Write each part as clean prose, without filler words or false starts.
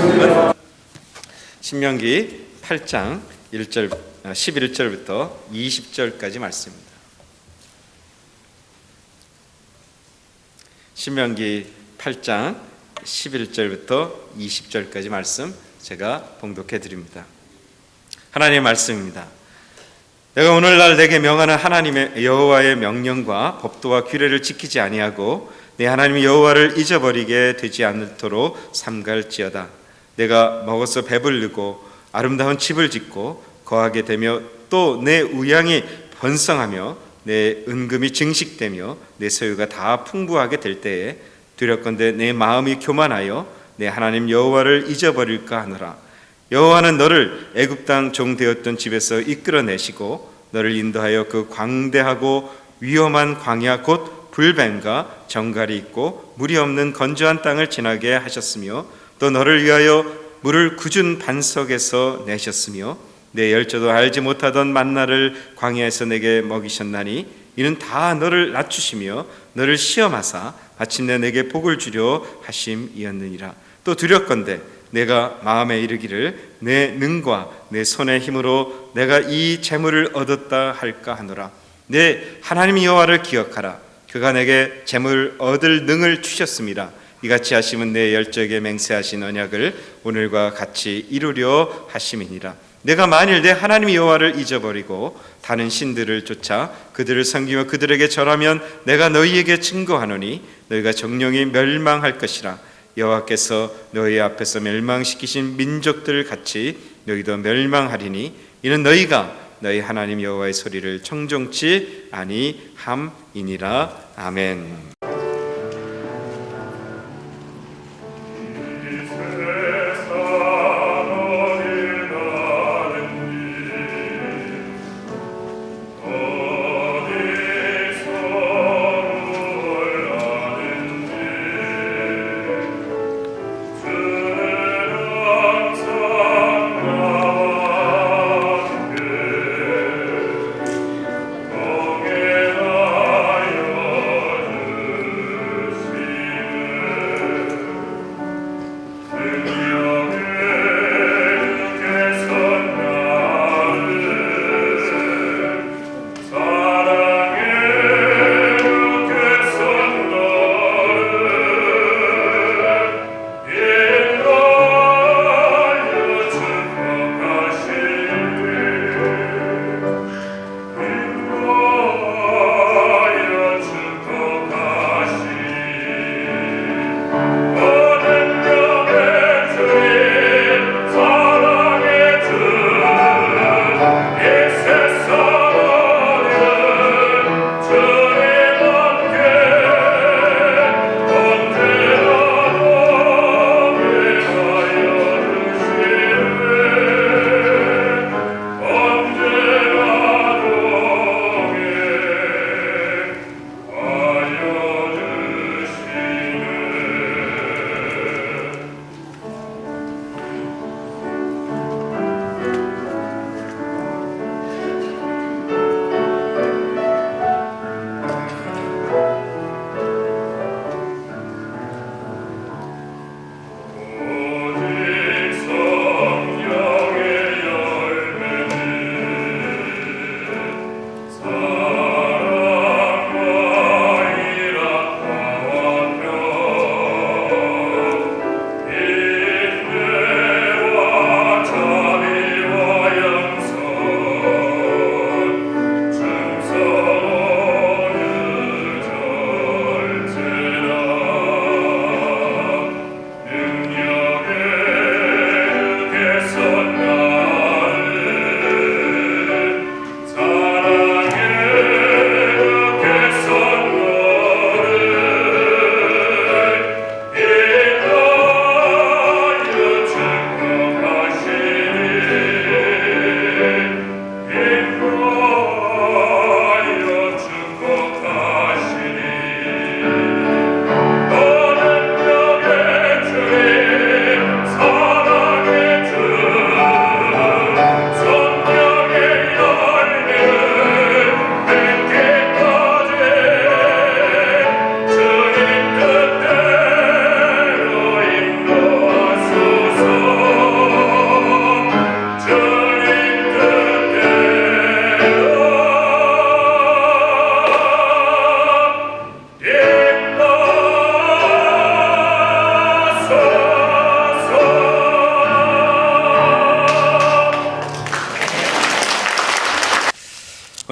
말씀은 신명기 8장 11절부터 20절까지 말씀입니다. 신명기 8장 11절부터 20절까지 말씀 제가 봉독해 드립니다. 하나님의 말씀입니다. 내가 오늘날 내게 명하는 하나님의 여호와의 명령과 법도와 규례를 지키지 아니하고 내 하나님 여호와를 잊어버리게 되지 않도록 삼갈지어다. 내가 먹어서 배부르고 아름다운 집을 짓고 거하게 되며 또 내 우양이 번성하며 내 은금이 증식되며 내 소유가 다 풍부하게 될 때에 두렵건대 내 마음이 교만하여 내 하나님 여호와를 잊어버릴까 하노라. 여호와는 너를 애굽 땅 종 되었던 집에서 이끌어내시고 너를 인도하여 그 광대하고 위험한 광야 곧 불뱀과 정갈이 있고 물이 없는 건조한 땅을 지나게 하셨으며 또 너를 위하여 물을 굳은 반석에서 내셨으며 내 열조도 알지 못하던 만나를 광야에서 내게 먹이셨나니 이는 다 너를 낮추시며 너를 시험하사 마침내 내게 복을 주려 하심이었느니라. 또 두렵건대 내가 마음에 이르기를 내 능과 내 손의 힘으로 내가 이 재물을 얻었다 할까 하노라. 내 하나님 여호와를 기억하라. 그가 내게 재물 얻을 능을 주셨습니다. 이같이 하심은 내 열적에 맹세하신 언약을 오늘과 같이 이루려 하심이니라. 내가 만일 내 하나님 여호와를 잊어버리고 다른 신들을 쫓아 그들을 섬기며 그들에게 절하면 내가 너희에게 증거하노니 너희가 정령이 멸망할 것이라. 여호와께서 너희 앞에서 멸망시키신 민족들 같이 너희도 멸망하리니 이는 너희가 너희 하나님 여호와의 소리를 청종치 아니함이니라. 아멘.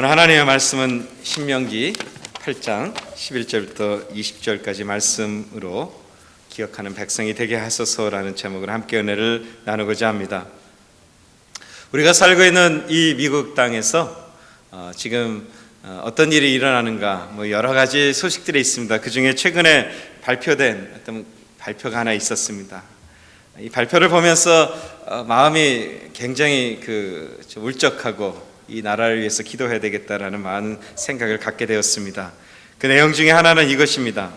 오늘 하나님의 말씀은 신명기 8장 11절부터 20절까지 말씀으로 기억하는 백성이 되게 하소서라는 제목으로 함께 은혜를 나누고자 합니다. 우리가 살고 있는 이 미국 땅에서 지금 어떤 일이 일어나는가 여러 가지 소식들이 있습니다. 그 중에 최근에 발표된 어떤 발표가 하나 있었습니다. 이 발표를 보면서 마음이 굉장히 좀 울적하고 이 나라를 위해서 기도해야 되겠다라는 많은 생각을 갖게 되었습니다. 그 내용 중에 하나는 이것입니다.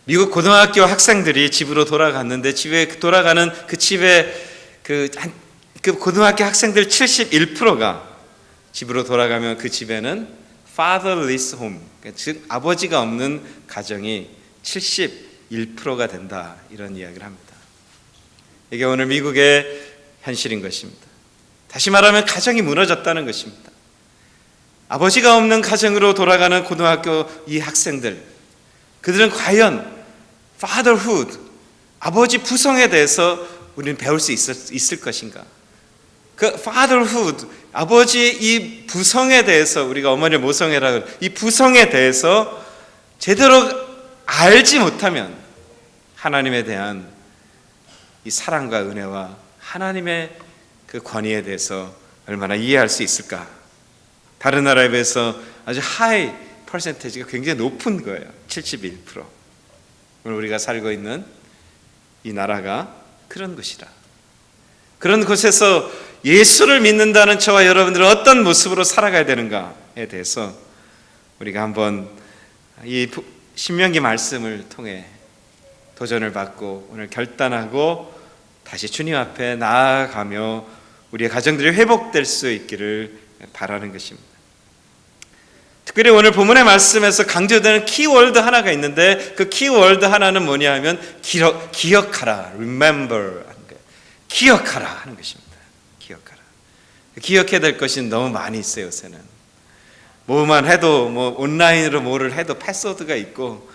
미국 고등학교 학생들이 집으로 돌아갔는데 집에 돌아가는 그 집에 그 고등학교 학생들 71%가 집으로 돌아가면 그 집에는 fatherless home, 즉 아버지가 없는 가정이 71%가 된다, 이런 이야기를 합니다. 이게 오늘 미국의 현실인 것입니다. 다시 말하면 가정이 무너졌다는 것입니다. 아버지가 없는 가정으로 돌아가는 고등학교 이 학생들, 그들은 과연 fatherhood, 아버지 부성에 대해서 우리는 배울 수 있을 것인가? 그 fatherhood, 아버지 이 부성에 대해서, 우리가 어머니를 모성애라고 이 부성에 대해서 제대로 알지 못하면 하나님에 대한 이 사랑과 은혜와 하나님의 그 권위에 대해서 얼마나 이해할 수 있을까? 다른 나라에 비해서 아주 하이 퍼센테이지가 굉장히 높은 거예요. 71%. 오늘 우리가 살고 있는 이 나라가 그런 곳이라. 그런 곳에서 예수를 믿는다는 저와 여러분들은 어떤 모습으로 살아가야 되는가에 대해서 우리가 한번 이 신명기 말씀을 통해 도전을 받고 오늘 결단하고 다시 주님 앞에 나아가며 우리의 가정들이 회복될 수 있기를 바라는 것입니다. 특별히 오늘 본문의 말씀에서 강조되는 키워드 하나가 있는데 그 키워드 하나는 뭐냐 하면 기억하라, remember 하는 거예요. 기억하라 하는 것입니다. 기억하라. 기억해야 될 것이 너무 많이 있어요. 요새는 뭐만 해도 온라인으로 뭐를 해도 패스워드가 있고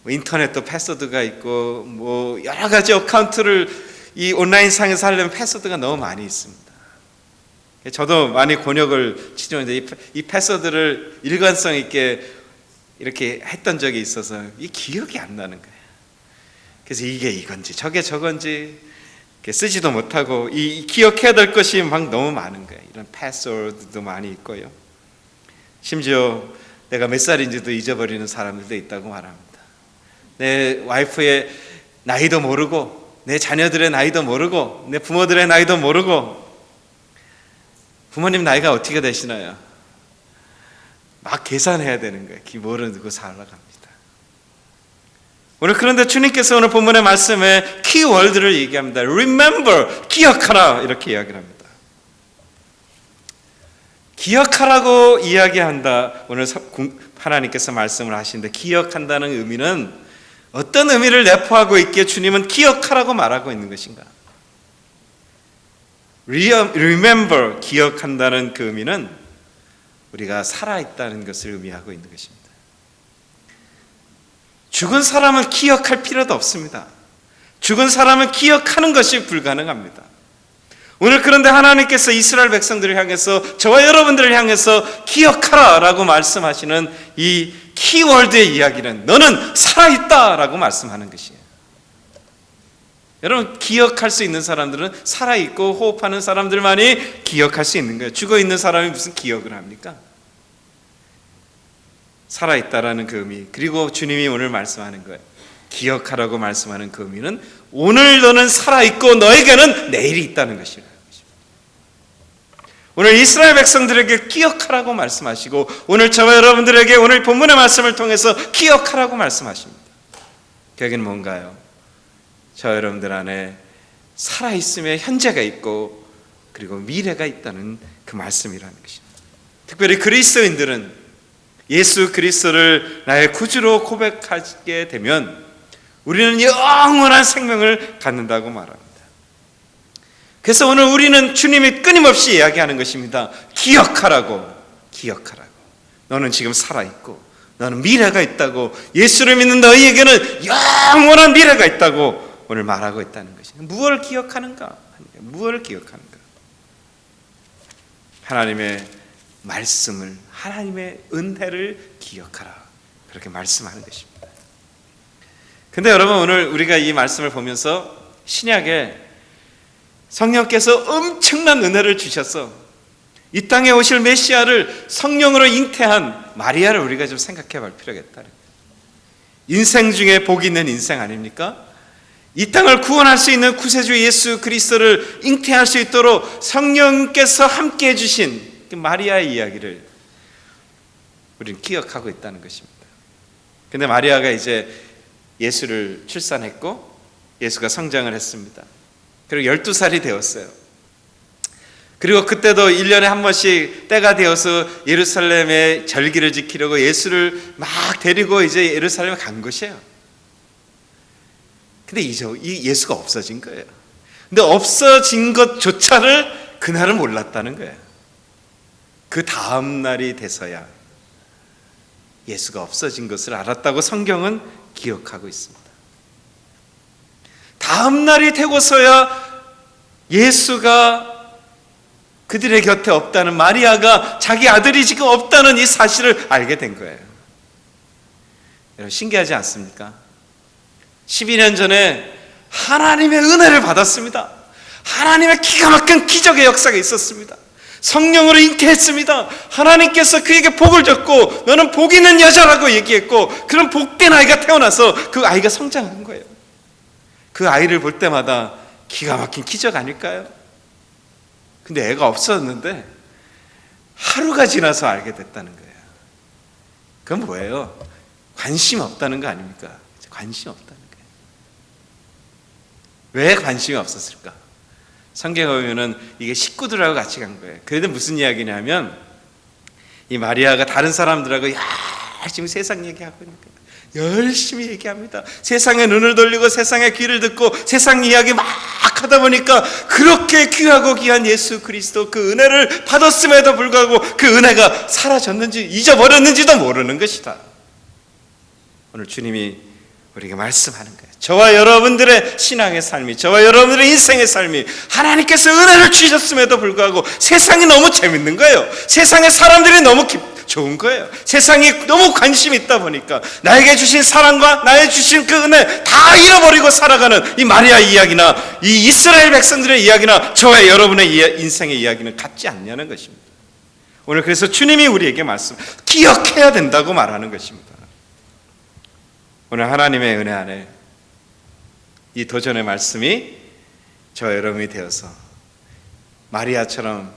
인터넷도 패스워드가 있고 여러 가지 어카운트를 이 온라인 상에서 하려면 패스워드가 너무 많이 있습니다. 저도 많이 곤욕을 치르는데 이 패스워드를 일관성 있게 이렇게 했던 적이 있어서 이 기억이 안 나는 거예요. 그래서 이게 이건지 저게 저건지 쓰지도 못하고 이 기억해야 될 것이 막 너무 많은 거예요. 이런 패스워드도 많이 있고요. 심지어 내가 몇 살인지도 잊어버리는 사람들도 있다고 말합니다. 내 와이프의 나이도 모르고 내 자녀들의 나이도 모르고 내 부모들의 나이도 모르고. 부모님 나이가 어떻게 되시나요? 막 계산해야 되는 거예요. 모르고 살아갑니다. 오늘 그런데 주님께서 오늘 본문의 말씀에 키워드를 얘기합니다. Remember, 기억하라, 이렇게 이야기를 합니다. 기억하라고 이야기한다. 오늘 하나님께서 말씀을 하시는데 기억한다는 의미는 어떤 의미를 내포하고 있기에 주님은 기억하라고 말하고 있는 것인가? Remember, 기억한다는 그 의미는 우리가 살아있다는 것을 의미하고 있는 것입니다. 죽은 사람은 기억할 필요도 없습니다. 죽은 사람은 기억하는 것이 불가능합니다. 오늘 그런데 하나님께서 이스라엘 백성들을 향해서 저와 여러분들을 향해서 기억하라 라고 말씀하시는 이 키워드의 이야기는 너는 살아있다 라고 말씀하는 것이에요. 여러분, 기억할 수 있는 사람들은 살아있고 호흡하는 사람들만이 기억할 수 있는 거예요. 죽어있는 사람이 무슨 기억을 합니까? 살아있다라는 그 의미, 그리고 주님이 오늘 말씀하는 거예요. 기억하라고 말씀하는 그 의미는 오늘 너는 살아있고 너에게는 내일이 있다는 것이라는 것입니다. 오늘 이스라엘 백성들에게 기억하라고 말씀하시고 오늘 저와 여러분들에게 오늘 본문의 말씀을 통해서 기억하라고 말씀하십니다. 여기는 뭔가요? 저 여러분들 안에 살아있음의 현재가 있고 그리고 미래가 있다는 그 말씀이라는 것입니다. 특별히 그리스도인들은 예수 그리스도를 나의 구주로 고백하게 되면 우리는 영원한 생명을 갖는다고 말합니다. 그래서 오늘 우리는 주님이 끊임없이 이야기하는 것입니다. 기억하라고, 기억하라고. 너는 지금 살아있고 너는 미래가 있다고, 예수를 믿는 너희에게는 영원한 미래가 있다고 오늘 말하고 있다는 것입니다. 무엇을 기억하는가? 무엇을 기억하는가? 하나님의 말씀을, 하나님의 은혜를 기억하라, 그렇게 말씀하는 것입니다. 근데 여러분, 오늘 우리가 이 말씀을 보면서 신약에 성령께서 엄청난 은혜를 주셔서 이 땅에 오실 메시아를 성령으로 잉태한 마리아를 우리가 좀 생각해 볼 필요가 있다. 인생 중에 복이 있는 인생 아닙니까? 이 땅을 구원할 수 있는 구세주 예수 그리스도를 잉태할 수 있도록 성령께서 함께 해주신 그 마리아의 이야기를 우리는 기억하고 있다는 것입니다. 근데 마리아가 이제 예수를 출산했고 예수가 성장을 했습니다. 그리고 12살이 되었어요. 그리고 그때도 1년에 한 번씩 때가 되어서 예루살렘에 절기를 지키려고 예수를 막 데리고 이제 예루살렘에 간 것이에요. 근데 이제 이 예수가 없어진 거예요. 근데 없어진 것조차를 그날은 몰랐다는 거예요. 그 다음 날이 돼서야 예수가 없어진 것을 알았다고 성경은 기억하고 있습니다. 다음 날이 되고서야 예수가 그들의 곁에 없다는, 마리아가 자기 아들이 지금 없다는 이 사실을 알게 된 거예요. 여러분, 신기하지 않습니까? 12년 전에 하나님의 은혜를 받았습니다. 하나님의 기가 막힌 기적의 역사가 있었습니다. 성령으로 잉태했습니다. 하나님께서 그에게 복을 줬고 너는 복 있는 여자라고 얘기했고, 그런 복된 아이가 태어나서 그 아이가 성장한 거예요. 그 아이를 볼 때마다 기가 막힌 기적 아닐까요? 근데 애가 없었는데 하루가 지나서 알게 됐다는 거예요. 그건 뭐예요? 관심 없다는 거 아닙니까? 관심 없다는 거예요. 왜 관심이 없었을까? 성경에 보면은 이게 식구들하고 같이 간 거예요. 그런데 무슨 이야기냐면 이 마리아가 다른 사람들하고 열심히 세상 얘기하고 있는 거예요. 열심히 얘기합니다. 세상에 눈을 돌리고 세상에 귀를 듣고 세상 이야기 막 하다 보니까 그렇게 귀하고 귀한 예수 그리스도 그 은혜를 받았음에도 불구하고 그 은혜가 사라졌는지 잊어버렸는지도 모르는 것이다. 오늘 주님이 우리에게 말씀하는 거예요. 저와 여러분들의 신앙의 삶이, 저와 여러분들의 인생의 삶이 하나님께서 은혜를 주셨음에도 불구하고 세상이 너무 재밌는 거예요. 세상의 사람들이 너무 좋은 거예요. 세상이 너무 관심이 있다 보니까 나에게 주신 사랑과 나에게 주신 그 은혜 다 잃어버리고 살아가는 이 마리아 이야기나 이 이스라엘 백성들의 이야기나 저와 여러분의 인생의 이야기는 같지 않냐는 것입니다. 오늘 그래서 주님이 우리에게 기억해야 된다고 말하는 것입니다. 오늘 하나님의 은혜 안에 이 도전의 말씀이 저와 여러분이 되어서 마리아처럼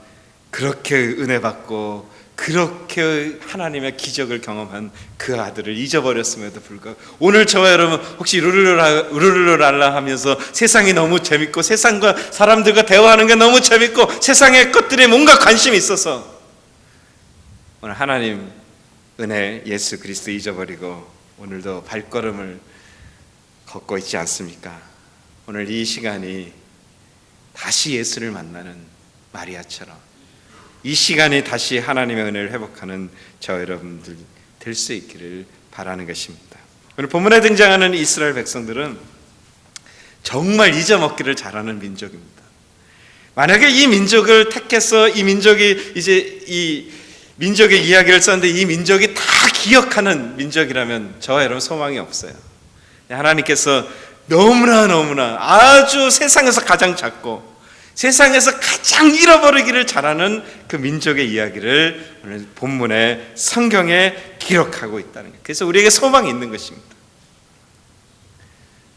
그렇게 은혜 받고 그렇게 하나님의 기적을 경험한 그 아들을 잊어버렸음에도 불구하고 오늘 저와 여러분 혹시 우르르랄라 하면서 세상이 너무 재밌고 세상과 사람들과 대화하는 게 너무 재밌고 세상의 것들에 뭔가 관심이 있어서 오늘 하나님 은혜 예수 그리스도 잊어버리고 오늘도 발걸음을 걷고 있지 않습니까? 오늘 이 시간이 다시 예수를 만나는 마리아처럼 이 시간이 다시 하나님의 은혜를 회복하는 저 여러분들 될 수 있기를 바라는 것입니다. 오늘 본문에 등장하는 이스라엘 백성들은 정말 잊어먹기를 잘하는 민족입니다. 만약에 이 민족을 택해서 이 민족이 이제 이 민족의 이야기를 썼는데 이 민족이 다 기억하는 민족이라면 저와 여러분 소망이 없어요. 하나님께서 너무나 아주 세상에서 가장 작고 세상에서 가장 잃어버리기를 잘하는 그 민족의 이야기를 오늘 본문의 성경에 기록하고 있다는 거예요. 그래서 우리에게 소망이 있는 것입니다.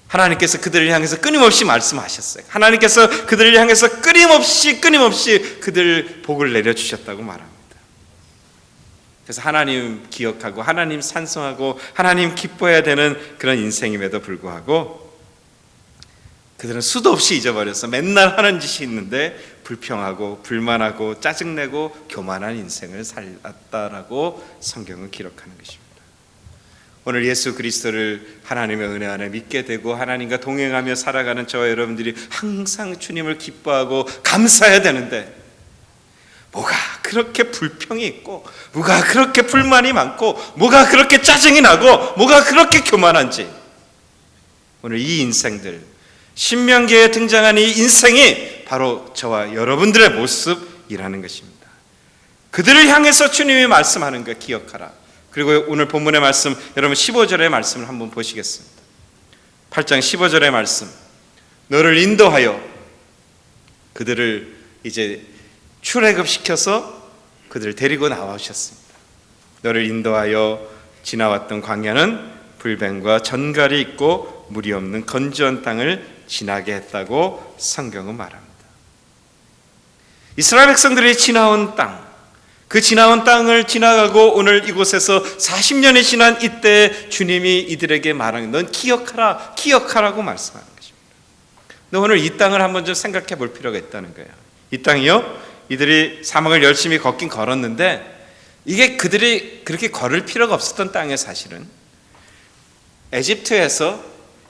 하나님께서 그들을 향해서 끊임없이 말씀하셨어요. 하나님께서 그들을 향해서 끊임없이 그들 복을 내려주셨다고 말합니다. 그래서 하나님 기억하고 하나님 찬송하고 하나님 기뻐해야 되는 그런 인생임에도 불구하고 그들은 수도 없이 잊어버려서 맨날 하는 짓이 있는데 불평하고 불만하고 짜증내고 교만한 인생을 살았다라고 성경은 기록하는 것입니다. 오늘 예수 그리스도를 하나님의 은혜 안에 믿게 되고 하나님과 동행하며 살아가는 저와 여러분들이 항상 주님을 기뻐하고 감사해야 되는데 뭐가 그렇게 불평이 있고 뭐가 그렇게 불만이 많고 뭐가 그렇게 짜증이 나고 뭐가 그렇게 교만한지 오늘 이 인생들 신명기에 등장한 이 인생이 바로 저와 여러분들의 모습이라는 것입니다. 오늘 이 인생들 신명기에 등장한 이 인생이 바로 저와 여러분들의 모습이라는 것입니다. 오늘 이 인생들 신명기에 등장한 이 인생이 바로 저와 여러분들의 모습이라는 것입니다. 오늘 이 인생들 신명기에 등장한 이 인생이 바로 저와 여러분들의 모습이라는 것입니다. 오늘 이 인생들 그들을 향해서 주님이 말씀하는 거 기억하라. 그리고 오늘 본문의 말씀, 여러분 15절의 말씀을 한번 보시겠습니다. 8장 15절의 말씀. 너를 인도하여 그들을 이제 출애굽시켜서 그들을 데리고 나오셨습니다. 너를 인도하여 지나왔던 광야는 불뱀과 전갈이 있고 물이 없는 건조한 땅을 지나게 했다고 성경은 말합니다. 이스라엘 백성들이 지나온 땅, 그 지나온 땅을 지나가고 오늘 이곳에서 40년이 지난 이때 주님이 이들에게 말하는, 넌 기억하라, 기억하라고 말씀하는 것입니다. 근데 오늘 이 땅을 한번 좀 생각해 볼 필요가 있다는 거예요. 이 땅이요, 이들이 사막을 열심히 걷긴 걸었는데 이게 그들이 그렇게 걸을 필요가 없었던 땅에 사실은 에집트에서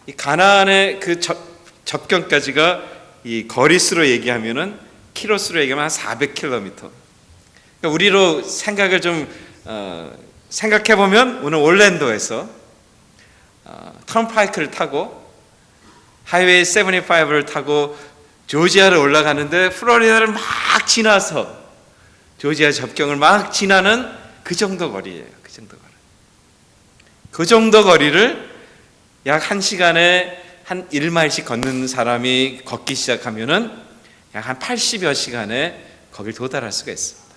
이 가나안의 그 접경까지가 이 거리수로 얘기하면은 킬로수로 얘기하면 한 400km. 그러니까 우리로 생각을 좀 생각해 보면 오늘 올랜도에서 턴파이크를 타고 하이웨이 75를 타고 조지아를 올라가는데 플로리다를 막 지나서 조지아 접경을 막 지나는 그 정도 거리예요. 그 정도 거리. 그 정도 거리를 약 1시간에 한 1마일씩 걷는 사람이 걷기 시작하면은 약 한 80여 시간에 거길 도달할 수가 있습니다.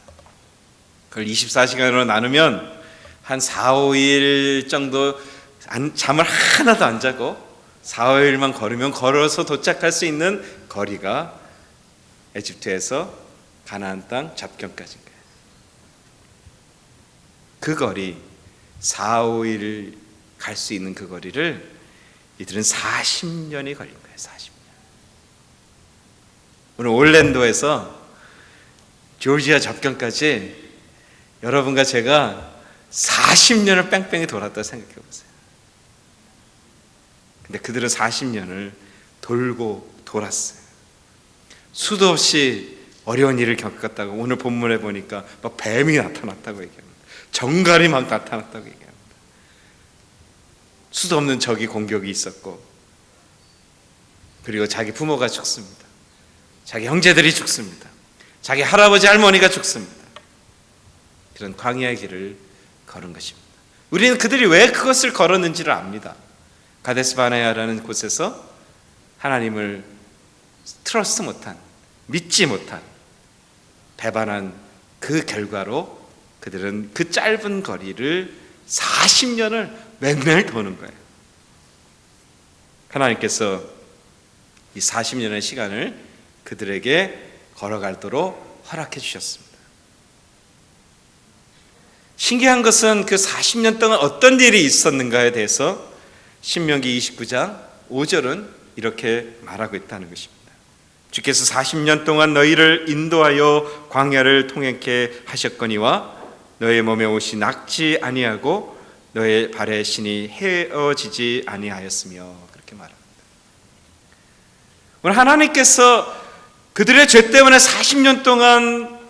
그걸 24시간으로 나누면 한 4, 5일 정도 잠을 하나도 안 자고 4, 5일만 걸으면 걸어서 도착할 수 있는 거리가 에집트에서 가나안 땅 접경까지인 거예요. 그 거리 4, 5일 갈 수 있는 그 거리를 이들은 40년이 걸린 거예요. 40년. 오늘 올랜도에서 조지아 접경까지 여러분과 제가 40년을 뺑뺑이 돌았다 생각해 보세요. 근데 그들은 40년을 돌고 돌았어요. 수도 없이 어려운 일을 겪었다고 오늘 본문에 보니까 막 뱀이 나타났다고 얘기합니다. 정갈이 막 나타났다고 얘기합니다. 수도 없는 적이 공격이 있었고, 그리고 자기 부모가 죽습니다. 자기 형제들이 죽습니다. 자기 할아버지 할머니가 죽습니다. 그런 광야의 길을 걸은 것입니다. 우리는 그들이 왜 그것을 걸었는지를 압니다. 가데스 바네아라는 곳에서 하나님을 트러스트 못한, 믿지 못한, 배반한 그 결과로 그들은 그 짧은 거리를 40년을 맨날 도는 거예요. 하나님께서 이 40년의 시간을 그들에게 걸어가도록 허락해 주셨습니다. 신기한 것은 그 40년 동안 어떤 일이 있었는가에 대해서 신명기 29장 5절은 이렇게 말하고 있다는 것입니다. 주께서 40년 동안 너희를 인도하여 광야를 통행케 하셨거니와 너의 몸에 옷이 낙지 아니하고 너의 발의 신이 헤어지지 아니하였으며, 그렇게 말합니다. 오늘 하나님께서 그들의 죄 때문에 40년 동안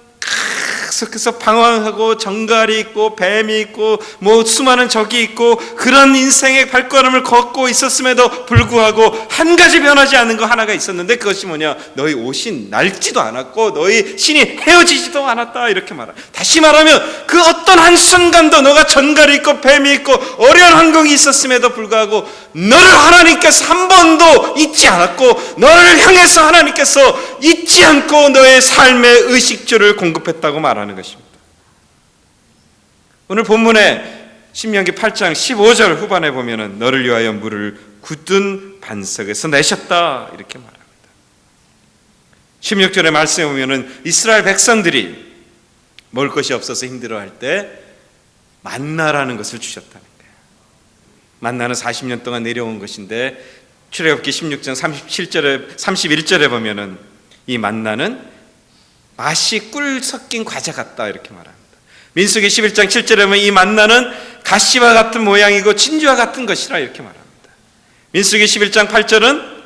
계속해서 방황하고 정갈이 있고 뱀이 있고 뭐 수많은 적이 있고 그런 인생의 발걸음을 걷고 있었음에도 불구하고 한 가지 변하지 않는 거 하나가 있었는데, 그것이 뭐냐? 너희 옷이 낡지도 않았고 너희 신이 헤어지지도 않았다, 이렇게 말합니다. 다시 말하면 그 어떤 한순간도 너가 전갈이 있고 뱀이 있고 어려운 환경이 있었음에도 불구하고 너를 하나님께서 한 번도 잊지 않았고 너를 향해서 하나님께서 잊지 않고 너의 삶의 의식주를 공급했다고 말하는 것입니다. 오늘 본문에 신명기 8장 15절 후반에 보면은 너를 위하여 물을 굳은 반석에서 내셨다, 이렇게 말합니다. 16절의 말씀에 보면은 이스라엘 백성들이 먹을 것이 없어서 힘들어할 때 만나라는 것을 주셨다는 거예요. 만나는 40년 동안 내려온 것인데 출애굽기 16장 31절에 보면은 이 만나는 맛이 꿀 섞인 과자 같다, 이렇게 말합니다. 민수기 11장 7절에 보면 이 만나는 가시와 같은 모양이고 진주와 같은 것이라, 이렇게 말합니다. 민수기 11장 8절은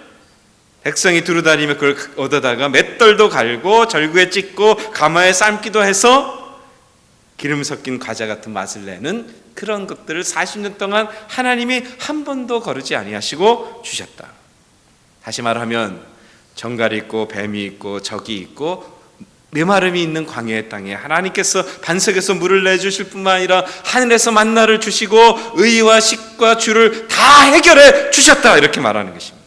백성이 두루다니며 그걸 얻어다가 맷돌도 갈고 절구에 찍고 가마에 삶기도 해서 기름 섞인 과자 같은 맛을 내는 그런 것들을 40년 동안 하나님이 한 번도 거르지 아니하시고 주셨다. 다시 말하면 정갈이 있고 뱀이 있고 적이 있고 메마름이 있는 광야의 땅에 하나님께서 반석에서 물을 내주실 뿐만 아니라 하늘에서 만나를 주시고 의와 식과 주를 다 해결해 주셨다, 이렇게 말하는 것입니다.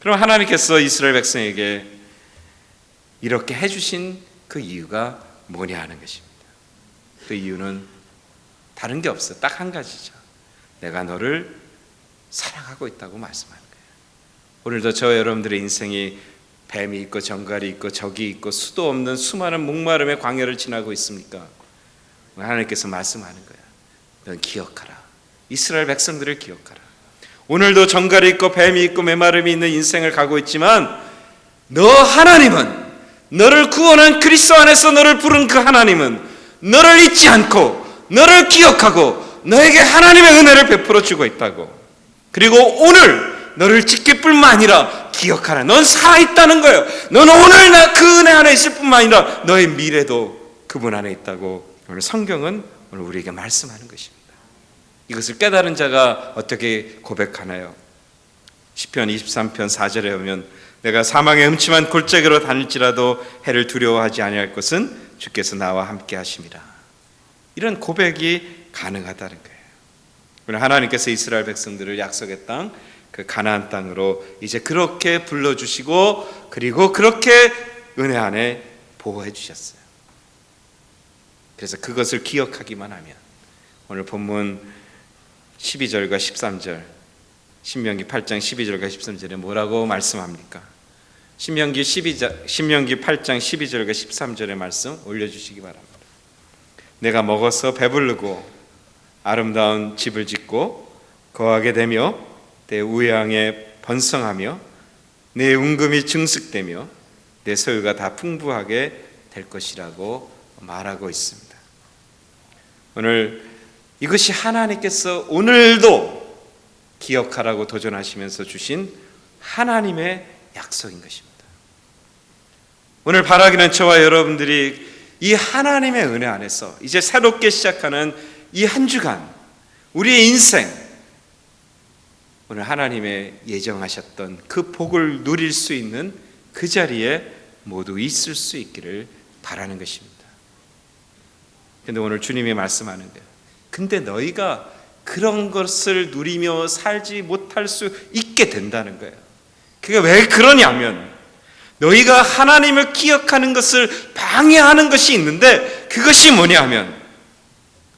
그럼 하나님께서 이스라엘 백성에게 이렇게 해주신 그 이유가 뭐냐 하는 것입니다. 그 이유는 다른 게 없어요. 딱 한 가지죠. 내가 너를 사랑하고 있다고 말씀하는 거예요. 오늘도 저와 여러분들의 인생이 뱀이 있고 정갈이 있고 적이 있고 수도 없는 수많은 목마름의 광야를 지나고 있습니까? 하나님께서 말씀하는 거야. 넌 기억하라. 이스라엘 백성들을 기억하라. 오늘도 정갈이 있고 뱀이 있고 메마름이 있는 인생을 가고 있지만 너 하나님은, 너를 구원한 그리스도 안에서 너를 부른 그 하나님은 너를 잊지 않고 너를 기억하고 너에게 하나님의 은혜를 베풀어 주고 있다고. 그리고 오늘 너를 지킬 뿐만 아니라 기억하라. 넌 살아있다는 거예요. 넌 오늘 그 은혜 안에 있을 뿐만 아니라 너의 미래도 그분 안에 있다고 오늘 성경은 오늘 우리에게 말씀하는 것입니다. 이것을 깨달은 자가 어떻게 고백하나요? 시편 23편 4절에 보면 내가 사망의 음침한 골짜기로 다닐지라도 해를 두려워하지 아니할 것은 주께서 나와 함께 하심이라. 이런 고백이 가능하다는 거예요. 오늘 하나님께서 이스라엘 백성들을 약속의 땅, 그 가나안 땅으로 이제 그렇게 불러주시고 그리고 그렇게 은혜 안에 보호해 주셨어요. 그래서 그것을 기억하기만 하면 오늘 본문 12절과 13절, 신명기 8장 12절과 13절에 뭐라고 말씀합니까? 신명기 8장 12절과 13절의 말씀 올려주시기 바랍니다. 내가 먹어서 배부르고 아름다운 집을 짓고 거하게 되며 내 우양에 번성하며 내 은금이 증식되며 내 소유가 다 풍부하게 될 것이라고 말하고 있습니다. 오늘 이것이 하나님께서 오늘도 기억하라고 도전하시면서 주신 하나님의 약속인 것입니다. 오늘 바라기는 저와 여러분들이 이 하나님의 은혜 안에서 이제 새롭게 시작하는 이 한 주간 우리의 인생, 오늘 하나님의 예정하셨던 그 복을 누릴 수 있는 그 자리에 모두 있을 수 있기를 바라는 것입니다. 그런데 오늘 주님이 말씀하는 거예요. 근데 너희가 그런 것을 누리며 살지 못할 수 있게 된다는 거예요. 그게 왜 그러냐면 너희가 하나님을 기억하는 것을 방해하는 것이 있는데 그것이 뭐냐 하면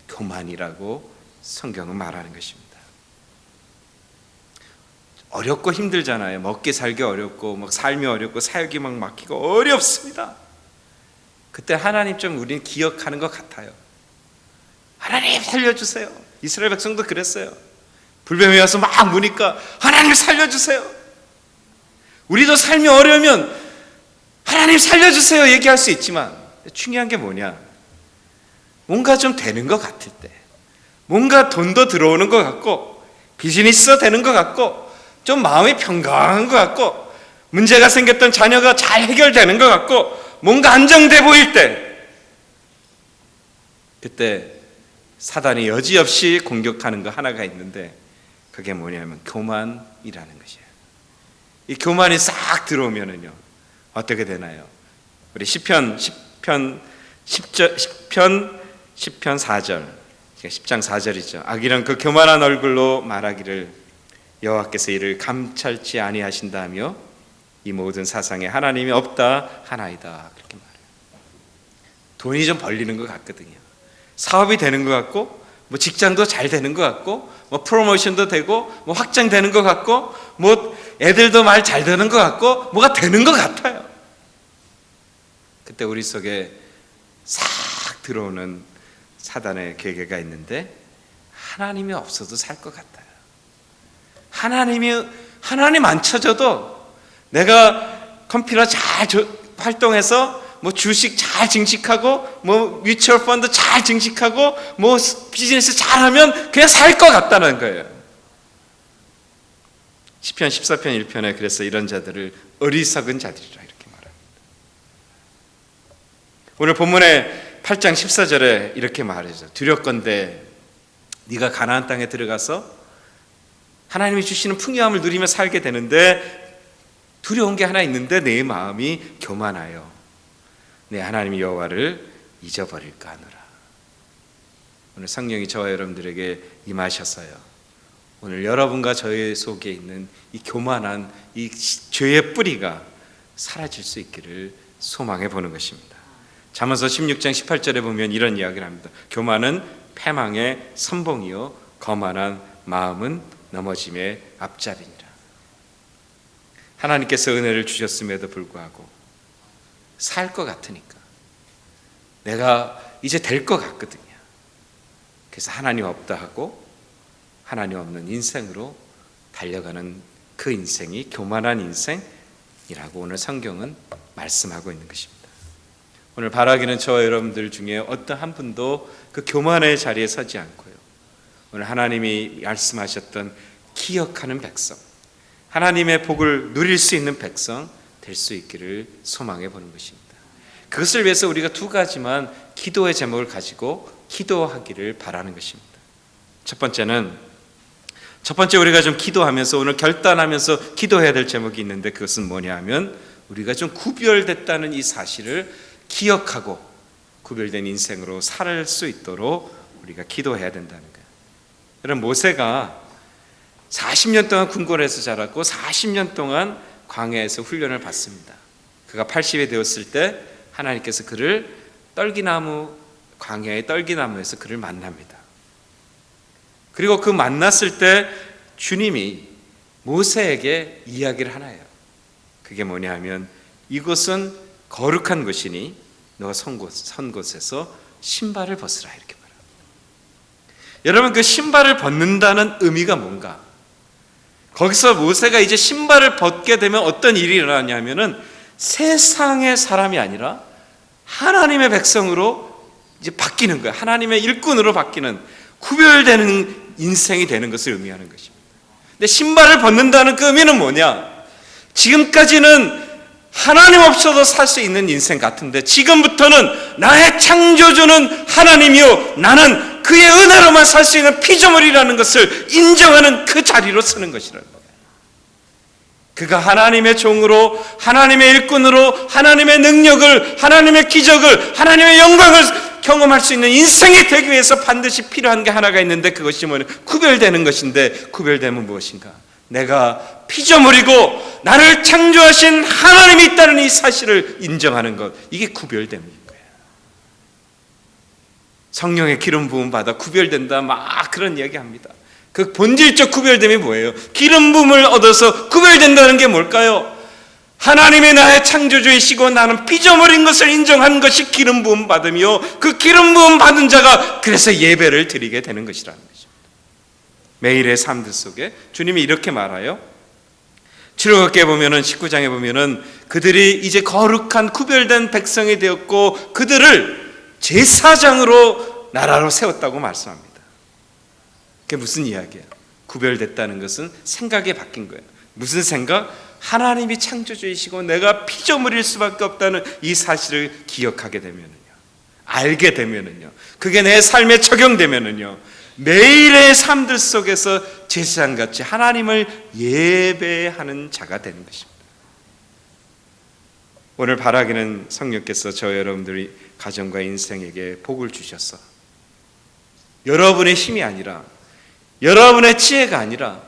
교만이라고 성경은 말하는 것입니다. 어렵고 힘들잖아요. 먹기 살기 어렵고 막 삶이 어렵고 사역이 막 막히고 어렵습니다. 그때 하나님 좀 우리는 기억하는 것 같아요. 하나님 살려주세요. 이스라엘 백성도 그랬어요. 불뱀이 와서 막 무니까 하나님 살려주세요. 우리도 삶이 어려우면 하나님 살려주세요 얘기할 수 있지만 중요한 게 뭐냐, 뭔가 좀 되는 것 같을 때, 뭔가 돈도 들어오는 것 같고 비즈니스도 되는 것 같고 좀 마음이 평강한 것 같고 문제가 생겼던 자녀가 잘 해결되는 것 같고 뭔가 안정돼 보일 때, 그때 사단이 여지없이 공격하는 거 하나가 있는데 그게 뭐냐면 교만이라는 것이에요. 이 교만이 싹 들어오면은요 어떻게 되나요? 우리 시편 4절, 10장 4절이죠. 악인은 그 교만한 얼굴로 말하기를 여호와께서 이를 감찰치 아니하신다며 이 모든 사상에 하나님이 없다 하나이다, 그렇게 말해요. 돈이 좀 벌리는 것 같거든요. 사업이 되는 것 같고 뭐 직장도 잘 되는 것 같고 뭐 프로모션도 되고 뭐 확장되는 것 같고 뭐 애들도 말 잘 되는 것 같고 뭐가 되는 것 같아요. 그때 우리 속에 싹 들어오는 사단의 계계가 있는데 하나님이 없어도 살 것 같아요. 하나님 안 쳐줘도 내가 컴퓨터 잘 활동해서 뭐 주식 잘 증식하고 뭐 뮤추얼 펀드 잘 증식하고 뭐 비즈니스 잘하면 그냥 살 것 같다는 거예요. 시편 14편 1편에 그래서 이런 자들을 어리석은 자들이라 이렇게 말합니다. 오늘 본문의 8장 14절에 이렇게 말하죠. 두렵건대 네가 가나안 땅에 들어가서 하나님이 주시는 풍요함을 누리며 살게 되는데 두려운 게 하나 있는데 내 마음이 교만하여 내 하나님 여호와를 잊어버릴까 하노라. 오늘 성령이 저와 여러분들에게 임하셔서요, 오늘 여러분과 저의 속에 있는 이 교만한 이 죄의 뿌리가 사라질 수 있기를 소망해 보는 것입니다. 잠언서 16장 18절에 보면 이런 이야기를 합니다. 교만은 패망의 선봉이요 거만한 마음은 넘어짐의 앞잡이니라. 하나님께서 은혜를 주셨음에도 불구하고 살 것 같으니까, 내가 이제 될 것 같거든요. 그래서 하나님 없다 하고 하나님 없는 인생으로 달려가는 그 인생이 교만한 인생이라고 오늘 성경은 말씀하고 있는 것입니다. 오늘 바라기는 저와 여러분들 중에 어떤 한 분도 그 교만의 자리에 서지 않고요, 오늘 하나님이 말씀하셨던 기억하는 백성, 하나님의 복을 누릴 수 있는 백성 될 수 있기를 소망해 보는 것입니다. 그것을 위해서 우리가 두 가지만 기도의 제목을 가지고 기도하기를 바라는 것입니다. 첫 번째 우리가 좀 기도하면서 오늘 결단하면서 기도해야 될 제목이 있는데, 그것은 뭐냐 하면 우리가 좀 구별됐다는 이 사실을 기억하고 구별된 인생으로 살 수 있도록 우리가 기도해야 된다는 거예요. 여러분, 모세가 40년 동안 궁궐에서 자랐고 40년 동안 광야에서 훈련을 받습니다. 그가 80이 되었을 때 하나님께서 그를 광야의 떨기나무에서 그를 만납니다. 그리고 그 만났을 때 주님이 모세에게 이야기를 하나 해요. 그게 뭐냐 하면 이곳은 거룩한 곳이니 너가 선 곳에서 신발을 벗으라, 이렇게 말합니다. 여러분, 그 신발을 벗는다는 의미가 뭔가? 거기서 모세가 이제 신발을 벗게 되면 어떤 일이 일어나냐면은 세상의 사람이 아니라 하나님의 백성으로 이제 바뀌는 거예요. 하나님의 일꾼으로 바뀌는, 구별되는 인생이 되는 것을 의미하는 것입니다. 근데 신발을 벗는다는 그 의미는 뭐냐? 지금까지는 하나님 없어도 살 수 있는 인생 같은데 지금부터는 나의 창조주는 하나님이요, 나는 그의 은혜로만 살 수 있는 피조물이라는 것을 인정하는 그 자리로 서는 것이라는 거예요. 그가 하나님의 종으로, 하나님의 일꾼으로, 하나님의 능력을, 하나님의 기적을, 하나님의 영광을 경험할 수 있는 인생이 되기 위해서 반드시 필요한 게 하나가 있는데, 그것이 뭐냐? 구별되는 것인데, 구별되면 무엇인가? 내가 피조물이고 나를 창조하신 하나님이 있다는 이 사실을 인정하는 것, 이게 구별됨인 거예요. 성령의 기름 부음 받아 구별된다, 막 그런 이야기 합니다. 그 본질적 구별됨이 뭐예요? 기름 부음을 얻어서 구별된다는 게 뭘까요? 하나님이 나의 창조주이시고 나는 피조물인 것을 인정한 것이 기름 부음 받음이요, 그 기름 부음 받은 자가 그래서 예배를 드리게 되는 것이라는 것입니다. 매일의 삶들 속에 주님이 이렇게 말해요. 출애굽기에 보면은 19장에 보면은 그들이 이제 거룩한 구별된 백성이 되었고 그들을 제사장으로 나라로 세웠다고 말씀합니다. 그게 무슨 이야기예요? 구별됐다는 것은 생각이 바뀐 거예요. 무슨 생각? 하나님이 창조주이시고 내가 피조물일 수밖에 없다는 이 사실을 기억하게 되면은요, 알게 되면은요, 그게 내 삶에 적용되면은요, 매일의 삶들 속에서 제사장같이 하나님을 예배하는 자가 되는 것입니다. 오늘 바라기는 성령께서 저 여러분들이 가정과 인생에게 복을 주셔서 여러분의 힘이 아니라, 여러분의 지혜가 아니라,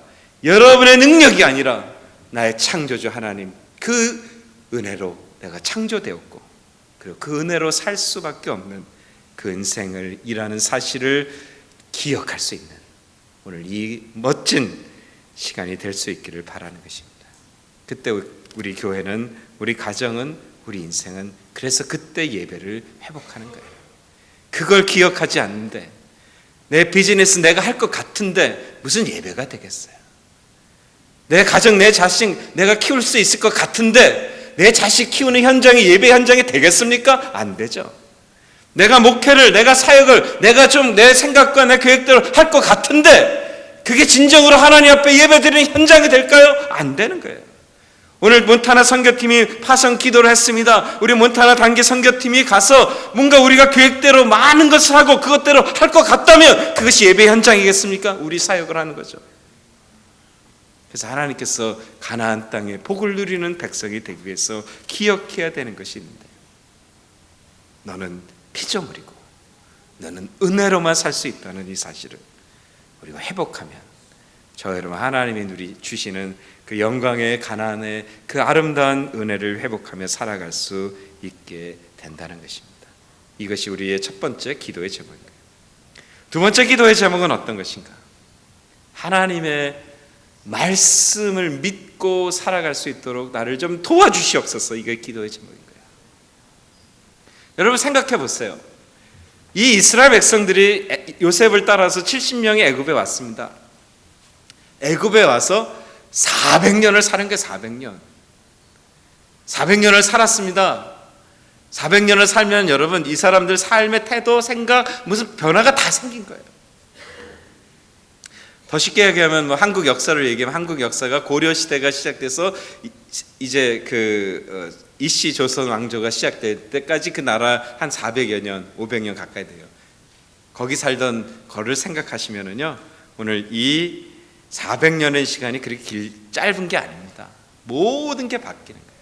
여러분의 능력이 아니라 나의 창조주 하나님 그 은혜로 내가 창조되었고, 그리고 그 은혜로 살 수밖에 없는 그 인생을 이라는 사실을 기억할 수 있는 오늘 이 멋진 시간이 될 수 있기를 바라는 것입니다. 그때 우리 교회는, 우리 가정은, 우리 인생은 그래서 그때 예배를 회복하는 거예요. 그걸 기억하지 않는데, 내 비즈니스 내가 할 것 같은데 무슨 예배가 되겠어요? 내 가정, 내 자식 내가 키울 수 있을 것 같은데 내 자식 키우는 현장이 예배 현장이 되겠습니까? 안 되죠. 내가 목회를, 내가 사역을 내가 좀 내 생각과 내 계획대로 할 것 같은데 그게 진정으로 하나님 앞에 예배드리는 현장이 될까요? 안 되는 거예요. 오늘 몬타나 선교팀이 파송 기도를 했습니다. 우리 몬타나 단기 선교팀이 가서 뭔가 우리가 계획대로 많은 것을 하고 그것대로 할 것 같다면 그것이 예배 현장이겠습니까? 우리 사역을 하는 거죠. 그래서 하나님께서 가나안 땅에 복을 누리는 백성이 되기 위해서 기억해야 되는 것이 있는데, 너는 피조물이고 너는 은혜로만 살 수 있다는 이 사실을 우리가 회복하면 저 여러분 하나님이 누리 주시는 그 영광의 가나안의 그 아름다운 은혜를 회복하며 살아갈 수 있게 된다는 것입니다. 이것이 우리의 첫 번째 기도의 제목입니다. 두 번째 기도의 제목은 어떤 것인가? 하나님의 말씀을 믿고 살아갈 수 있도록 나를 좀 도와주시옵소서. 이게 기도의 제목인 거예요. 여러분 생각해 보세요. 이 이스라엘 백성들이 요셉을 따라서 70명이 애굽에 왔습니다. 애굽에 와서 400년을 사는 게 400년. 400년을 살았습니다. 400년을 살면 여러분 이 사람들 삶의 태도, 생각, 무슨 변화가 다 생긴 거예요. 더 쉽게 얘기하면 한국 역사를 얘기하면 한국 역사가 고려 시대가 시작돼서 이제 이씨 조선 왕조가 시작될 때까지 그 나라 한 400여 년, 500년 가까이 돼요. 거기 살던 거를 생각하시면은요, 오늘 이 400년의 시간이 그렇게 짧은 게 아닙니다. 모든 게 바뀌는 거예요.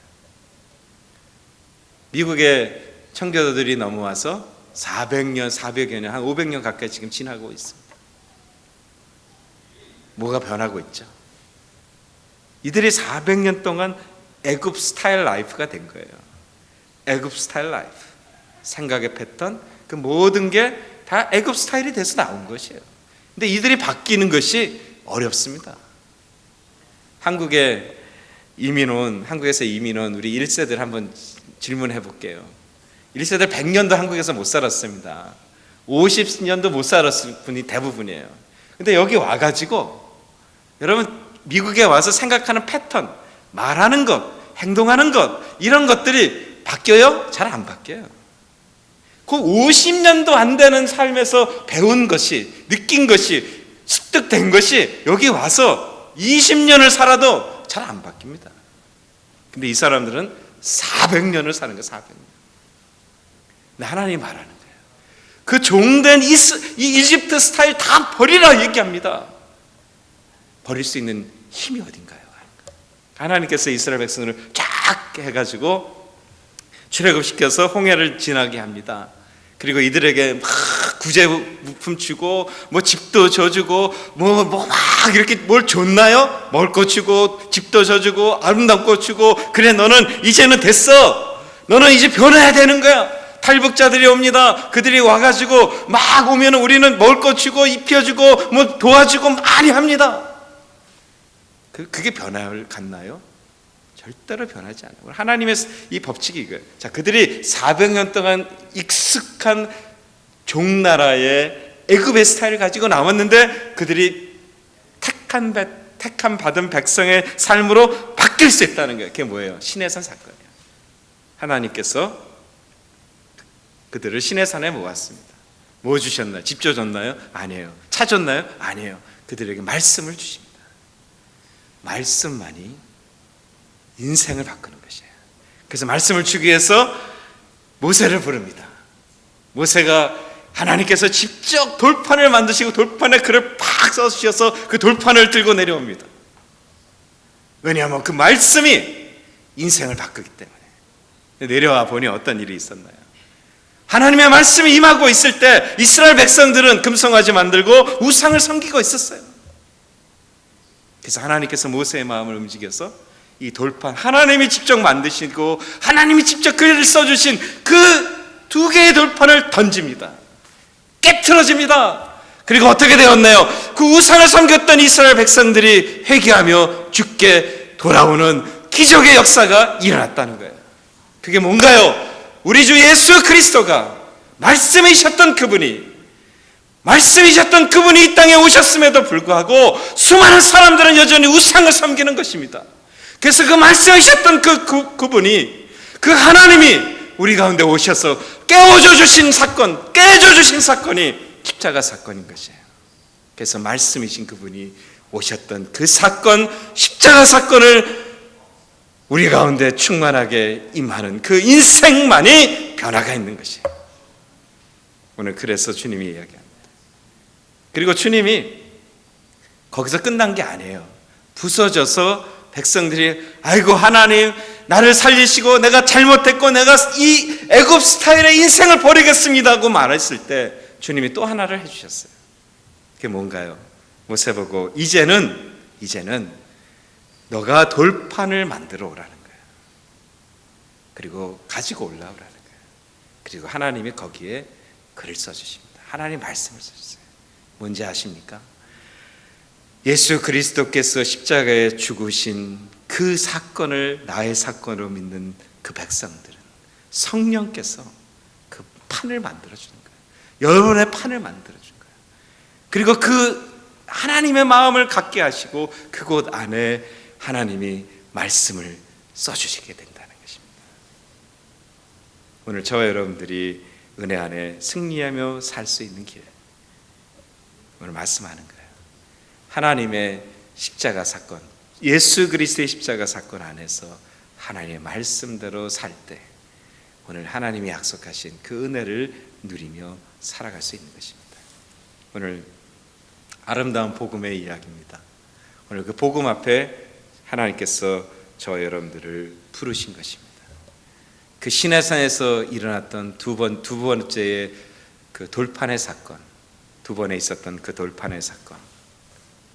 미국의 청교도들이 넘어와서 400년, 400여 년, 한 500년 가까이 지금 지나고 있습니다. 뭐가 변하고 있죠? 이들이 400년 동안 애굽 스타일 라이프가 된 거예요. 애굽 스타일 라이프, 생각의 패턴, 그 모든 게 다 애굽 스타일이 돼서 나온 것이에요. 근데 이들이 바뀌는 것이 어렵습니다. 한국에서 이민 온 우리 1세들 한번 질문해 볼게요. 1세들 100년도 한국에서 못 살았습니다. 50년도 못 살았을 분이 대부분이에요. 근데 여기 와가지고 여러분 미국에 와서 생각하는 패턴, 말하는 것, 행동하는 것, 이런 것들이 바뀌어요? 잘 안 바뀌어요. 그 50년도 안 되는 삶에서 배운 것이, 느낀 것이, 습득된 것이 여기 와서 20년을 살아도 잘 안 바뀝니다. 근데 이 사람들은 400년을 사는 거예요. 400년. 근데 하나님이 말하는 거예요. 그 종된 이 이집트 스타일 다 버리라 얘기합니다. 버릴 수 있는 힘이 어딘가요? 하나님께서 이스라엘 백성을 쫙 해가지고 출애굽시켜서 홍해를 지나게 합니다. 그리고 이들에게 막 구제 물품 주고 뭐 집도 줘주고 뭐 막 이렇게 뭘 줬나요? 먹을 거 주고 집도 줘주고 아름다운 거 주고, 그래 너는 이제는 됐어. 너는 이제 변해야 되는 거야. 탈북자들이 옵니다. 그들이 와가지고 막 오면 우리는 먹을 거 주고 입혀주고 뭐 도와주고 많이 합니다. 그게 변화를 갖나요? 절대로 변하지 않아요. 하나님의 이 법칙이 이거예요. 자, 그들이 400년 동안 익숙한 종나라의 애굽의 스타일을 가지고 나왔는데 그들이 택함 받은 백성의 삶으로 바뀔 수 있다는 거예요. 그게 뭐예요? 시내산 사건이에요. 하나님께서 그들을 시내산에 모았습니다. 뭐 주셨나요? 집 줘줬나요? 아니에요. 차 줬나요? 아니에요. 그들에게 말씀을 주십니다. 말씀만이 인생을 바꾸는 것이에요. 그래서 말씀을 주기 위해서 모세를 부릅니다. 모세가 하나님께서 직접 돌판을 만드시고 돌판에 글을 팍 써주셔서 그 돌판을 들고 내려옵니다. 왜냐하면 그 말씀이 인생을 바꾸기 때문에. 내려와 보니 어떤 일이 있었나요? 하나님의 말씀이 임하고 있을 때 이스라엘 백성들은 금송아지 만들고 우상을 섬기고 있었어요. 그래서 하나님께서 모세의 마음을 움직여서 이 돌판, 하나님이 직접 만드시고 하나님이 직접 글을 써주신 그 2개의 돌판을 던집니다. 깨트려집니다. 그리고 어떻게 되었나요? 그 우상을 섬겼던 이스라엘 백성들이 회개하며 주께 돌아오는 기적의 역사가 일어났다는 거예요. 그게 뭔가요? 우리 주 예수 그리스도가 말씀이셨던 그분이 이 땅에 오셨음에도 불구하고 수많은 사람들은 여전히 우상을 섬기는 것입니다. 그래서 그 말씀이셨던 그분이, 그 하나님이 우리 가운데 오셔서 깨워줘 주신 사건이 십자가 사건인 것이에요. 그래서 말씀이신 그분이 오셨던 그 사건, 십자가 사건을 우리 가운데 충만하게 임하는 그 인생만이 변화가 있는 것이에요. 오늘 그래서 주님이 이야기합니다. 그리고 주님이 거기서 끝난 게 아니에요. 부서져서 백성들이 아이고 하나님 나를 살리시고 내가 잘못했고 내가 이 애굽 스타일의 인생을 버리겠습니다 하고 말했을 때 주님이 또 하나를 해주셨어요. 그게 뭔가요? 모세 보고 이제는 너가 돌판을 만들어 오라는 거예요. 그리고 가지고 올라오라는 거예요. 그리고 하나님이 거기에 글을 써주십니다. 하나님 말씀을 써주세요. 뭔지 아십니까? 예수 그리스도께서 십자가에 죽으신 그 사건을 나의 사건으로 믿는 그 백성들은 성령께서 그 판을 만들어주는 거예요. 여러분의 판을 만들어준 거예요. 그리고 그 하나님의 마음을 갖게 하시고 그곳 안에 하나님이 말씀을 써주시게 된다는 것입니다. 오늘 저와 여러분들이 은혜 안에 승리하며 살 수 있는 길, 오늘 말씀하는 거예요. 하나님의 십자가 사건, 예수 그리스도의 십자가 사건 안에서 하나님의 말씀대로 살 때 오늘 하나님이 약속하신 그 은혜를 누리며 살아갈 수 있는 것입니다. 오늘 아름다운 복음의 이야기입니다. 오늘 그 복음 앞에 하나님께서 저와 여러분들을 부르신 것입니다. 그 시내산에서 일어났던 두 번째의 그 돌판의 사건, 두 번에 있었던 그 돌판의 사건,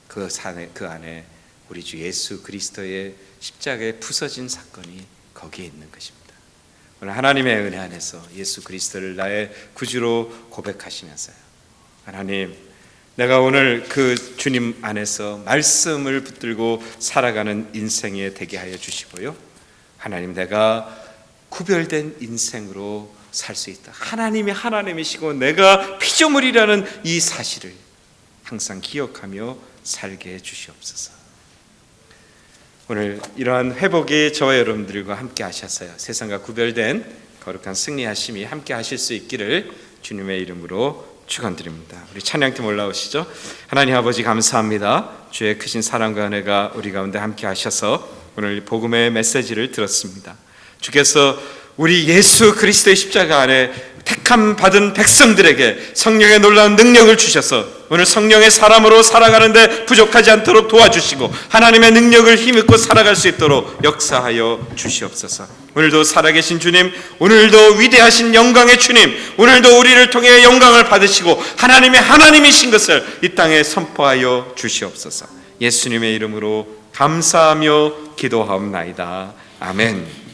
그 안에 우리 주 예수 그리스도의 십자가에 부서진 사건이 거기에 있는 것입니다. 오늘 하나님의 은혜 안에서 예수 그리스도를 나의 구주로 고백하시면서요, 하나님, 내가 오늘 그 주님 안에서 말씀을 붙들고 살아가는 인생에 되게 하여 주시고요, 하나님, 내가 구별된 인생으로 살 수 있다. 하나님이 하나님이시고 내가 피조물이라는 이 사실을 항상 기억하며 살게 해 주시옵소서. 오늘 이러한 회복이 저와 여러분들과 함께 하셔서요, 세상과 구별된 거룩한 승리하심이 함께 하실 수 있기를 주님의 이름으로 축원드립니다. 우리 찬양팀 올라오시죠. 하나님 아버지 감사합니다. 주의 크신 사랑과 은혜가 우리 가운데 함께 하셔서 오늘 복음의 메시지를 들었습니다. 주께서 우리 예수 그리스도의 십자가 안에 택함 받은 백성들에게 성령의 놀라운 능력을 주셔서 오늘 성령의 사람으로 살아가는데 부족하지 않도록 도와주시고 하나님의 능력을 힘입고 살아갈 수 있도록 역사하여 주시옵소서. 오늘도 살아계신 주님, 오늘도 위대하신 영광의 주님, 오늘도 우리를 통해 영광을 받으시고 하나님의 하나님이신 것을 이 땅에 선포하여 주시옵소서. 예수님의 이름으로 감사하며 기도하옵나이다. 아멘.